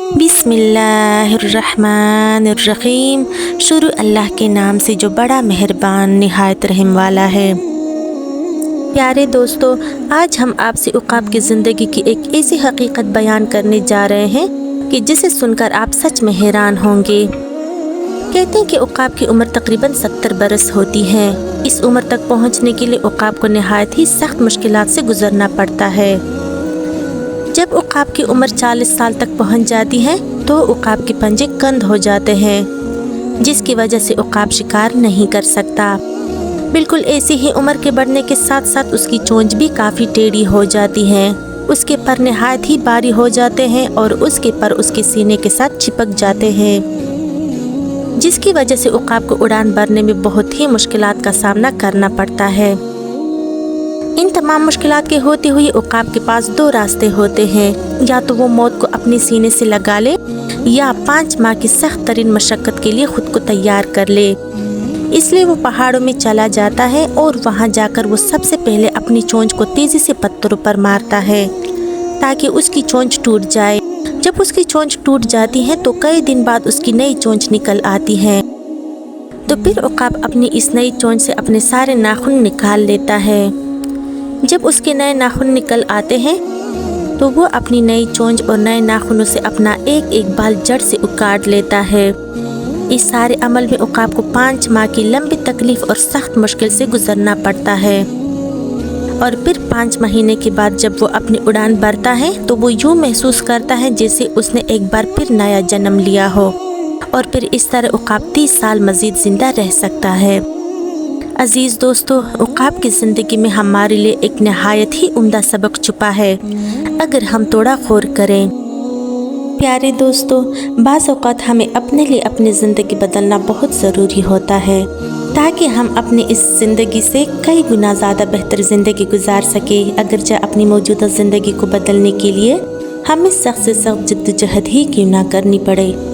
बिस्मिल्लाहिर्रहमानिर्रहीम। शुरू अल्लाह के नाम से जो बड़ा मेहरबान निहायत रहम वाला है। प्यारे दोस्तों, आज हम आपसे उक़ाब की ज़िंदगी की एक ऐसी हकीकत बयान करने जा रहे हैं कि जिसे सुनकर आप सच में हैरान होंगे। कहते हैं कि उक़ाब की उम्र तकरीबन 70 बरस होती है। इस उम्र तक पहुंचने के लिए उक़ाब को नहायत ही सख्त मुश्किलात से गुजरना पड़ता है। जब उक़ाब की उम्र 40 साल तक पहुंच जाती है तो उक़ाब के पंजे कंद हो जाते हैं, जिसकी वजह से उक़ाब शिकार नहीं कर सकता। बिल्कुल ऐसी ही उम्र के बढ़ने के साथ साथ उसकी चोंच भी काफ़ी टेढ़ी हो जाती है। उसके पर नहायत ही भारी हो जाते हैं और उसके पर उसके सीने के साथ चिपक जाते हैं, जिसकी वजह से उक़ाब को उड़ान भरने में बहुत ही मुश्किलात का सामना करना पड़ता है। इन तमाम मुश्किलात के होते हुए उक़ाब के पास 2 रास्ते होते हैं, या तो वो मौत को अपने सीने से लगा ले या 5 माह की सख्त तरीन मशक्क़त के लिए ख़ुद को तैयार कर ले। इसलिए वो पहाड़ों में चला जाता है और वहाँ जाकर वो सबसे पहले अपनी चोंच को तेज़ी से पत्थरों पर मारता है ताकि उसकी चोंच टूट जाए। जब उसकी चोंच टूट जाती है तो कई दिन बाद उसकी नई चोंच निकल आती है। तो फिर उक़ाब अपनी इस नई चोंच से अपने सारे नाखून निकाल लेता है। जब उसके नए नाखून निकल आते हैं तो वो अपनी नई चोंच और नए नाखूनों से अपना एक एक बाल जड़ से उखाड़ लेता है। इस सारे अमल में उक़ाब को 5 माह की लंबी तकलीफ़ और सख्त मुश्किल से गुजरना पड़ता है। और फिर 5 महीने के बाद जब वो अपनी उड़ान भरता है तो वो यूँ महसूस करता है जैसे उसने एक बार फिर नया जन्म लिया हो, और फिर इस तरह उक़ाब 30 साल मज़ीद ज़िंदा रह सकता है। अज़ीज़ दोस्तों, उक़ाब की ज़िंदगी में हमारे लिए एक नहायत ही उम्दा सबक छुपा है अगर हम थोड़ा गौर करें। प्यारे दोस्तों, बाज़ औक़ात हमें अपने लिए अपनी ज़िंदगी बदलना बहुत ज़रूरी होता है ताकि हम अपनी इस ज़िंदगी से कई गुना ज़्यादा बेहतर ज़िंदगी गुजार सकें। अगरचे अपनी मौजूदा ज़िंदगी को बदलने के लिए हमें सख्त से सख्त जद्दोजहद ही क्यों ना करनी पड़े।